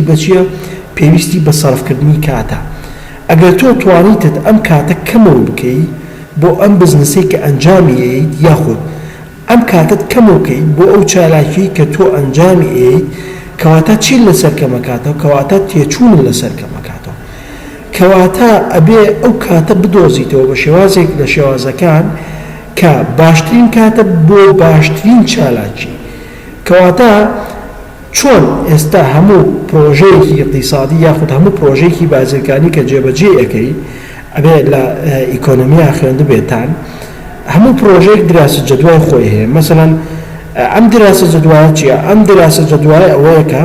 بەچیە پێویستی بە سەرفکردنی کاتە. ئەگەر تۆ توانیتت ئەم کاتە کەمەوە بکەی بۆ ئەم بزنسەی کە ئەنجامی ئەیت، یاخود ئەم کاتت کەمەوە بکەی بۆ ئەو چالاکی کە تۆ ئەنجامی ئەیت، کەواتە چی لەسەر کەمەکاتەوە؟ کەواتە تێچوون لەسەر کەمەکاتەوە، کەواتە ئەبێ ئەو کاتە بدۆزیتەوە بە شێوازێک لە شێوازەکان کە باشترین کاتە بۆ باشترین چالاکی. کەواتە چۆن ئێستا هەموو پرۆژەیەکی اقتصادی یاخود هەموو پرۆژەیەکی بازرگانی کە جێبەجێ ئەەکەی ئەبێ لە ئیکۆنۆمیا خوێندە بێتان، هەموو پرۆژەیەک دراسە جەدوای خۆی هەیە. مەسەڵەن ئەم دراسە جەدوایە چییە؟ ئەم دراسە جەدوای ئەوەیە کە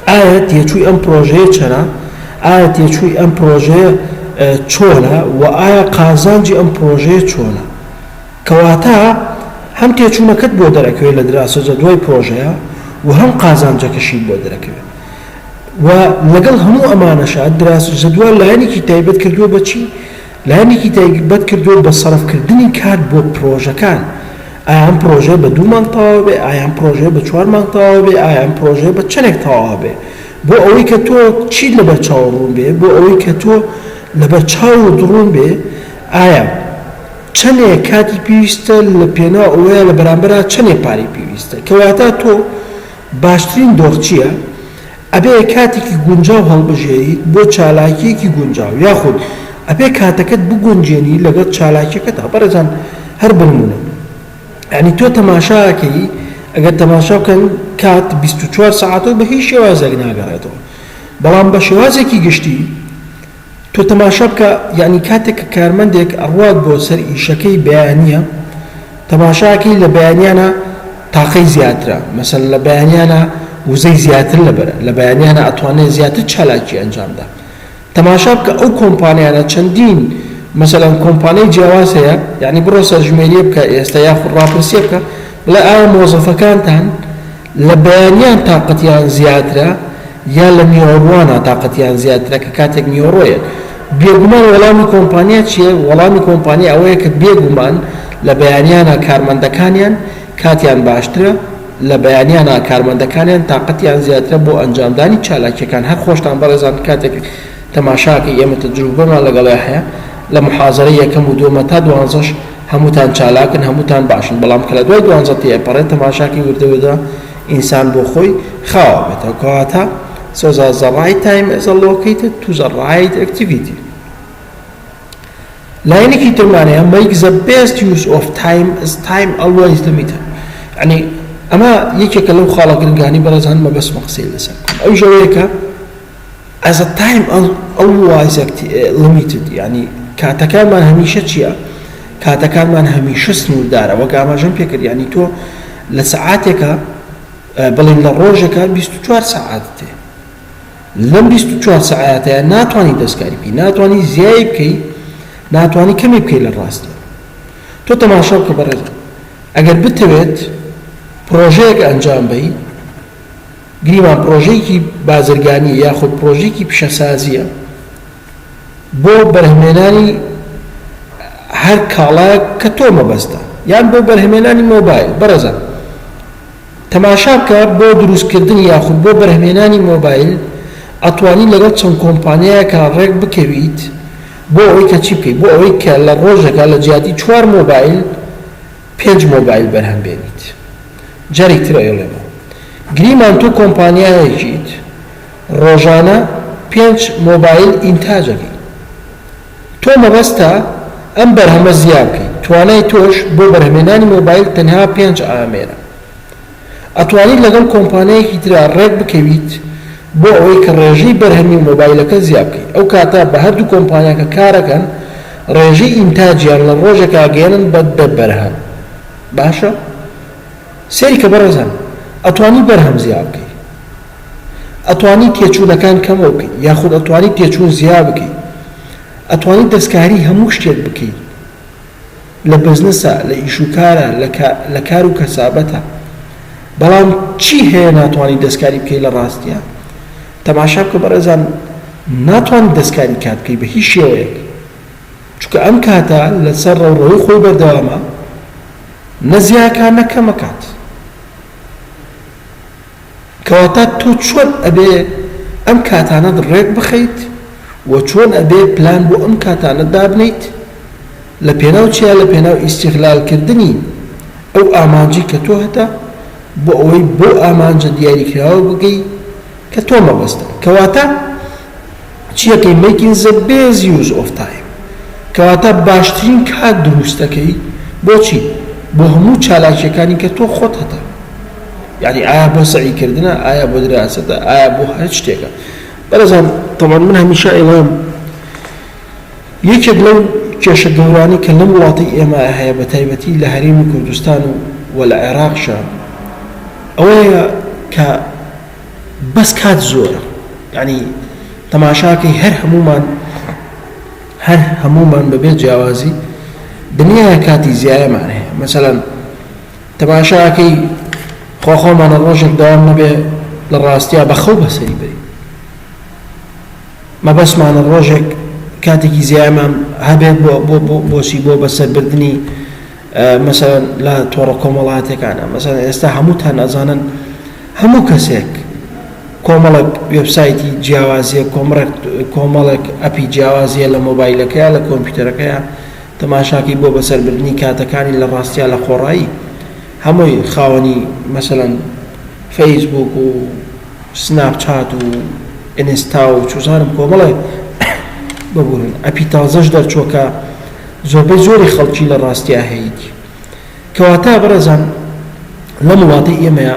ئایا تێچووی ئەم پرۆژەیە چەنە، ئایا تێچووی ئەم پرۆژەیە چۆنە و ئایا قازانجی ئەم پرۆژەیە چۆنە. کەواتە هەم تێچوونەکەت بۆ دەرەکەوێت لە دراسە جەدوای پرۆژەیە و هەم قازانجەکەشی بۆ دەرەکەوێت. و لەگەڵ هەموو ئەمانەشە دراسە جەدوای لایەنێکی تایبەت کردووە بە چی؟ لایەنێکی تایبەت کردووە بە سەرفکردنی کات بۆ پرۆژەکان. ئایا ئەم پرۆژە بە 2 مانگ تەواو بێ، ئایا ئەم پرۆژە بە 4 مانگ تەواو بێ، ئایا ئەم پرۆژە بە چەندێک تەواو بێ، بۆ ئەوەی کە تۆ چی لەبەر چاو ڕوون بێ، بۆ ئەوەی کە تۆ لەبەر چاو دڕون بێ، ئایا چەندێک کاتی پێویستە لە پێناو ئەوەیە لە بەرامبەرە چەندێک پارەی پێویستە. کەواتە تۆ باشترین دۆخ چییە؟ ئەبێ کاتێکی گونجاو هەڵبژێریت بۆ چالاکیەکی گونجاو، یاخود ئەبێ کاتەکەت بگونجێنی لەگەڵ چالاکیەکەتە. بەڕێزان هەر بنمونە، یعنی تۆ تەماشاکەی ئەگەر تەماشا بکەن کات 24 ساعتەوە بە هیچ شێوازێک ناگەڕێتەوە، بەڵام بە شێوازێکی گشتی تۆ تەماشا بکە، یعنی کاتێک کە کارمەندێک ئەڕوات بۆ سەر ئیشەکەی بەیانیە، تەماشاکەی لە بەیانیانە تاقەی زیاترە، مەسەن لە بەیانیانە وزەی زیاتر لەبەرە، لە بەیانیانە ئەتوانێت زیاتر چالاکی ئەنجامدا. تەماشا بکە ئەو کۆمپانیانە چەندین مەسەلەن کۆمپانیای جیاواز هەیە، یعنی بڕۆ سەرژمێریە بکە ئێستا یاخود ڕاپرسیە بکە بڵێ ئایا مۆزەفەکانتان لە بەیانیان تاقەتیان زیاترە یا لە نیۆڕوانە تاقەتیان زیاترە کە کاتێک نیۆڕۆیە. بێگومان وەڵامی کۆمپانیا چییە؟ وەڵامی کۆمپانیا ئەوەیە کە بێگومان لە بەیانیانە کارمەندەکانیان کاتیان باشترە، لە بەیانیانە کارمەندەکانیان تاقەتیان زیاترە بۆ ئەنجامدانی چالاکیەکان. هەر خۆشتان بەڕێزان کاتێک تەماشاکە ئێمە تەجروبەمان لەگەڵی هەیە لە محازەرە یەکەم و دووەمە تا 12ش هەمووتان چالاکن، هەمووتان باشن، بەڵام کە لە دوای 12 تێپەڕێت تەماشاکی وردەوەدا ئینسان بۆ خۆی خاوە بێتەوە. کەواتە so the right time is allocated to the right activity. لایەنێکی ترمانەیە make the best use of time is time always limited. یعنی ئەمە یەکێکە لەو خاڵە گرنگانی بەڕێزان مەبەستمە قسەی لەسەر ئەو ژەوەیەکە as a time always limited، یعنی کاتەکانمان هەمیشە چییە؟ کاتەکانمان هەمیشە سنووردارە. وەک ئاماژەم پێکرد، یعنی تۆ لە سەعاتێکە بڵێن لە ڕۆژێکە 24 ساعات تێ، لەم 24 ساعاتەیە ناتوانانی دەستکاری بکەی، ناتوانانی زیای بکەی، ناتوانانی کەمی بکەی لە ڕاستی. تۆ تەماشا بکە بەڕێزم، ئەگەر بتەوێت پرۆژەیەک ئەنجام بدەی، گریمان پرۆژەیەکی بازرگانی یاخود پرۆژەیەکی پیشەسازیە بۆ بەرهەمێنانی هەر کاڵایەک کە تۆ مەبەستە، یان بۆ بەرهەمێنانی مۆبایل. بەڕێزان تەماشا بکە بۆ دروستکردن یاخود بۆ بەرهەمێنانی مۆبایل ئەتوانی لەگەڵ چەند کۆمپانیایەکە ڕێک بکەویت بۆ ئەوەی کە چی بکەیت، بۆ ئەوەی کە لە ڕۆژێکە لە جیاتی 4 مۆبایل 5 مۆبایل بەرهەم بێنیت. جارێک تر ئەڵێمە گریمان تۆ کۆمپانیایەکیت ڕۆژانە 5 مۆبایل ئینتاجەکەی، تۆ مەبەستە ئەم بەرهەمە زیاد بکەیت، توانای تۆش بۆ بەرهەمێنانی مۆبایل تەنها 5 ئامێرە. ئەتوانیت لەگەڵ کۆمپانیایەکی ترا ڕێک بکەویت بۆ ئەوەی کە ڕێژەی بەرهەمی مۆبایلەکە زیاد بکەیت. ئەو کاتە بە هەردوو کۆمپانیاکە کارەکەن ڕێژەی ئینتاجیان لە ڕۆژێکە گەێنن بە بەرهەم. باشە؟ سێری کە بەڕێزان ئەتوانی بەرهەم زیاد بکەیت، ئەتوانی تێچوونەکان کەمەوە بکەیت، یاخود ئەتوانی تێچوون زیاد بکەیت، ئەتوانی دەستکاری هەموو شتێک بکەیت لە بزنسە، لە ئیشوکارە، لە کار و کەسابەتە. بەڵام چی هەیە ناتوانی دەستکاری بکەیت لە ڕاستیە؟ تەماشا بکە بەڕێزان ناتوانانی دەستکاری کات بکەیت بە هیچ شێوەیەک، چونکە ئەم کاتە لەسەر ڕەوڕەوەی خۆی کەواتە تۆ چۆن ئەبێ ئەم کاتانەت ڕێک بخەیت و چۆن ئەبێ پلان بۆ ئەم کاتانەت دابنیت لە پێناو چیە لە پێناو ئیستیغلالکردنی ئەو ئامانجی کە تۆ هەتا بۆ ئەوەی بۆ ئامانجە دیاریکراوە بگەی کە تۆ مەبەستە کەواتە چیەکەی making the best use of time کەواتە باشترین کات دروستەکەی بۆچی بۆ هەموو چالاکیەکانی کە تۆ خۆت هەتا یعنی ئایا بۆ سەعیکردنە ئایا بۆ دراستە ئایا بۆ هەر شتێکە بەڕێزان طبعا من هەمیشە ئێڵام یەکێک لەو کێشە گەورانی کە لەم وڵاتی ئێمە هەیە بە تایبەتی لە هەرێمی کوردستان و لە عێراقشە ئەوەیە کە بەس کات زۆرە یعنی تەماشاکەی هەر هەمومان بەبێت جیاوازی دنیای کاتی زیایەمان هەیە مەسەلەن تەماشاکەی خۆمانە ڕۆژێک داوام نەبێ لە ڕاستیا بەخەو بەسەری بری مەبەسمانە ڕۆژێک کاتێکی زیایەمان هەبێت بۆچی بۆ بەسەربردنی مەسەلەن لە تۆڕە کۆمەڵاتەکانە مەسەلەن ئێستا هەمووتان ئەزانن هەموو کەسێک کۆمەڵک وێبسایتی جیاوازیە کۆمەڵک ئەپی جیاوازیە لە مۆبایلەکەیە لە کۆمپیوتەرەکەیە تەماشاکی بۆ بەسەربردنی کاتەکانی لە ڕاستیا لە خۆڕایی هەمووی خاوەنی مەسەلەن فەیسبوک و سناپچات و ئینستا و چوزانم کۆمەڵێ ببوورن ئەپی تازەش دەرچۆکە زۆربەی زۆری خەڵکی لە ڕاستیا هەیەی کەواتە بەڕێزان لەم وڵاتی ئێمەیە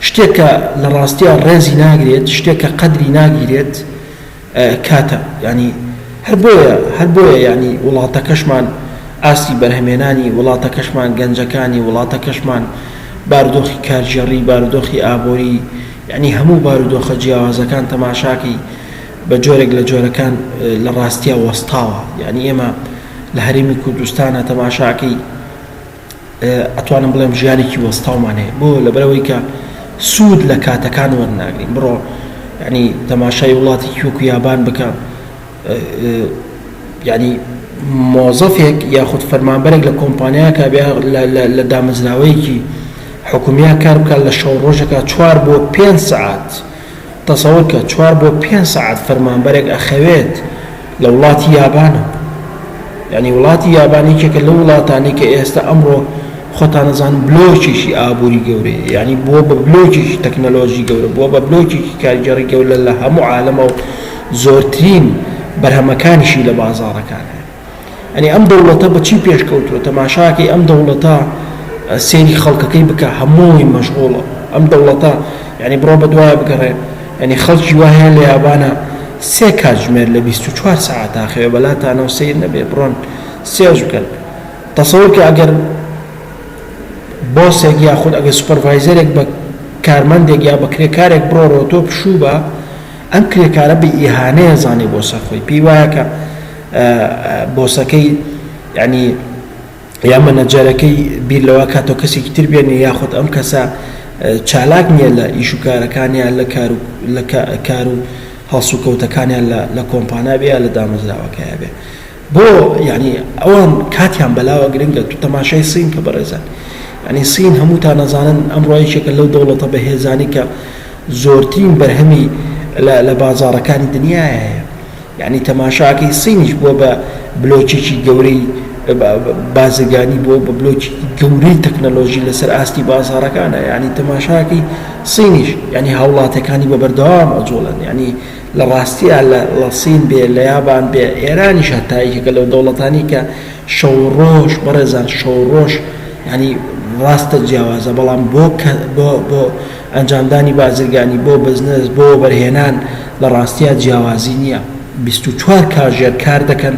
شتێکە لە ڕاستیا ڕێزی ناگرێت شتێکە قەدری ناگیرێت کاتە ینی هەر بۆیە ینی وڵاتەکەشمان ئاستی بەرهەمێنانی وڵاتەکەشمان گەنجەکانی وڵاتەکەشمان بارودۆخی کارژێڕی بارودۆخی ئابۆری ینی هەموو بارودۆخە جیاوازەکان تەماشاکی بە جۆرێک لە جۆرەکان لە ڕاستیا وەستاوە یعنی ئێمە لە هەرێمی کوردستانە تەماشاکەی ئەتوانم بڵێم ژیانێکی وەستاومان هەیە بۆ لەبەرەوەی کە سوود لە کاتەکان وەرناگرین بڕۆ ینی تەماشای وڵاتی وەکو یابان بکە ینی مۆزەفێک یاخود فەرمانبەرێک لە کۆمپانیاکە لە دامەزراوەیەکی حکومیا کار بکات لە شەو ڕۆژەکە 4 بۆ 5 سەعات تەسەوور کە 4 بۆ 5 سەعات فەرمانبەرێک ئەخەوێت لە وڵاتی یابانە ینی وڵاتی یابانێکێکە لە وڵاتانی کە ئێستا ئەمڕۆ خۆتان نەزانن بلۆکێکی ئابووری گەورەیە ینی بۆ بە بلۆکێکی تەکنەلۆژی گەورە بۆ بە بلۆکێکی کارگەڕی گەورە لە هەموو عالەمە و زۆرترین بەرهەمەکانیشی لە بازاڕەکانە ینی ئەم دەوڵەتە بەچی پێشکەوتووە تەماشاکەی ئەم دەوڵەتە سێری خەڵکەکەی بکە هەمووی مەشغوڵە ئەم دەوڵەتە ینی بڕۆ بە دوایە بگەڕێ ینی خەڵکی وایە لە یابانە 3 کاتژمێر لە 24 ساعات ئاخەوێ بەلاتانەوە سیر نەبێ بڕۆن سێژ بکەن تەسەوور کە ئەگەر بۆسێک یاخود ئەگەر سوپەرڤایزەرێک بە کارمەندێک یا بە کرێکارێک بڕۆ تۆ پشوو بە ئەم کرێکارە بە ئیهانەیە زانێ بۆ سەرخۆی پێی وایە کە بۆسەکەی ینی یا مەنەجەرەکەی بیر لەوە کاتۆ کەسێکی تر بێنێ یاخود ئەم کەسە چالاک نییە لە ئیش و کارەکانیان لە کار و هەڵسوکەوتەکانیان لە کۆمپانیا بێ لە دامەزراوەکەیە بێ بۆ ینی ئەوان کاتیان بەلاوە گرنگە تو تەماشای سین کە بەڕێزان ینی سین هەمووتان نەزانن ئەمڕۆیەکێکە لەو دەوڵەتە بەهێزانی کە زۆرترین بەرهەمی لە بازاڕەکانی دنیای هەیە یعنی تەماشاکەی سینیش بۆ بە بلۆکێکی گەورەی بازرگانی بۆ بە بلۆکی گەورەی تەکنەلۆژی لەسەر ئاستی بازاڕەکانە یعنی تەماشاکەی سینیش ینی هاوڵاتەکانی بە بەردەوام ئەجۆڵن ینی لە ڕاستیە لە سین بێ لە یابان بێ ئێرانیش هەتایەکێکە لەو دەوڵەتانی کە شەو ڕۆژ بەڕێزان شەو ڕۆژ ینی ڕاستە جیاوازە بەڵام بۆ ئەنجامدانی بازرگانی بۆ بزنس بۆ بەرهێنان لە ڕاستیە جیاوازی نییە 24 کاژێر کار دەکەن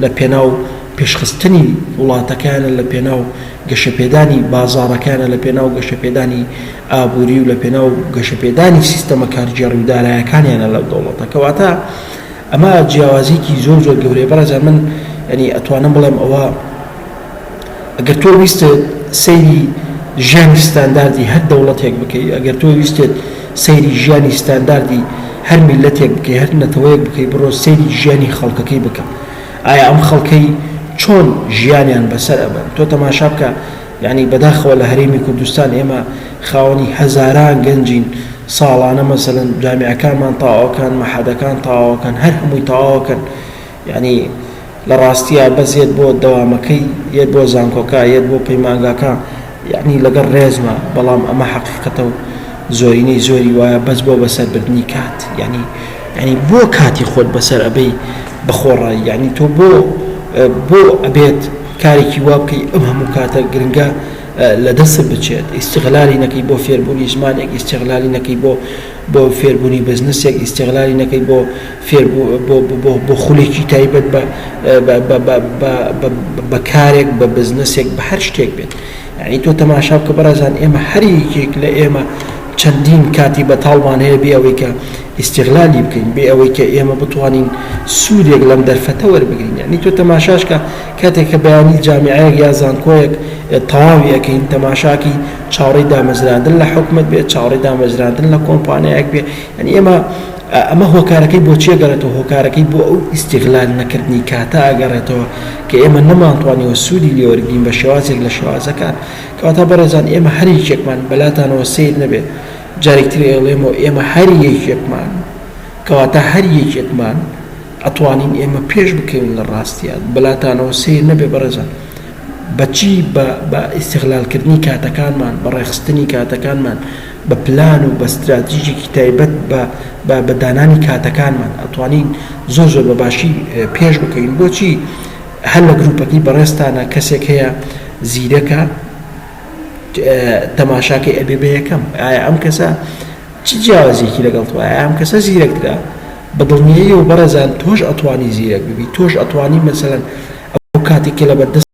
لە پێناو پێشخستنی وڵاتەکانە لە پێناو گەشەپێدانی بازاڕەکانە لە پێناو گەشەپێدانی ئابووری و لە پێناو گەشەپێدانی سیستەمە کارگێڕی و دارایەکانیانە لەو دەوڵەتە کەواتە ئەمە جیاوازیکی زۆر گەورەیە بەڕێزان من ینی ئەتوانم بڵێم ئەوە ئەگەر تۆ ویستت سەیری ژیانی ستانداردی هەر دەوڵەتێک بکەی ئەگەر تۆ ویستت سەیری ژیانی ستانداردی هەر میلەتێک بکەی هەر نەتەوەیەک بکەی بڕۆ سەیری ژیانی خەڵکەکەی بکە ئایا ئەم خەڵکەی چۆن ژیانیان بەسەر ئەبن تۆ تەماشا بکە ینی بەداخەوە لە هەرێمی کوردستان ئێمە خاوەنی هەزاران گەنجین ساڵانە مەسەلەن جامیعەکانمان تەواوەکەن، مەحەدەکان تەواوەکەن، هەر هەمووی تەواوەکەن. یعنی لە ڕاستیە بەس یەت بۆ دەوامەکەی، یەت بۆ زانکۆکە، یەت بۆ پەیمانگاکە، یعنی لەگەڵ ڕێزمە. بەڵام ئەمە حەقیقەتە و زۆرینەی زۆری وایە بەس بۆ بەسەربردنی کات. یعنی بۆ کاتی خۆت بەسەر ئەبەی بەخۆڕایی، یعنی تۆ بۆ ئەبێت کارێکی وا بکەی ئەم هەموو کاتە گرنگە لە دەست بچێت. ئیستیغلالی نەکەی بۆ فێربوونی زمانێک، ئیستیغلالی نەکەی بۆ فێربوونی بزنسێک، ئیستیغلالی نەکەی بۆ خولێکی تایبەت بە کارێک، بە بزنسێک، بە هەر شتێک بێت. یعنی تۆ تەماشا بکە بەڕێزان، ئێمە هەر یەکێک لە ئێمە چەندین کاتی بەتاڵمان هەیە بێ ئەوەی کە ئیستیغلالی بکەین، بێ ئەوەی کە ئێمە بتوانین سوودێک لەم دەرفەتە وەربگرین. یعنی تۆ تەماشاش کە کاتێک کە بەیانی جامیعەیەک یا زانکۆیەک تەواوی ئەەکەین، تەماشاکی چاوەڕێی دامەزراندن لە حکومەت بێت، چاوەڕێی دامەزراندن لە کۆمپانیایەک بێت. یعنی ئەمە هۆکارەکەی بۆ چی ئەگەڕێتەوە؟ هۆکارەکەی بۆ ئەو ئیستیغلال نەکردنی کاتە ئەگەڕێتەوە کە ئێمە نەمانتوانیوە سوودی لێوەرگین بە شێوازێک لە شێوازەکان. کەواتە بەڕێزان، ئێمە هەر یەکێکمان بەلاتانەوە سیر نەبێت. جارێکتر ئێڵێمەوە ئێمە هەر یەکێکمان، کەواتە هەر یەکێکمان ئەتوانین ئێمە پێش بکەین لە ڕاستیە، بەلاتانەوە سیر نەبێ بەڕێزان. بەچی بە ئیستیغلالکردنی کاتەکانمان، بە ڕێخستنی کاتەکانمان، بە پلان و بە استراتیژێکی تایبەت بە دانانی کاتەکانمان ئەتوانین زۆر بەباشی پێش بکەین. بۆچی هەر لە گروپەکەی بەڕێستانە کەسێک هەیە زیرەکە، تەماشاکەی ئەبێ بە یەکەم، ئایا ئەم کەسە چی جیاوازێکی لەگەڵ تۆ؟ ئایا ئەم کەسە زیرەکترا؟ بەدڵنیایی و بەڕێزان تۆش ئەتوانی زیرەک ببی، تۆش ئەتوانی مەسەلەن ئەو کاتێکی لە بەردەست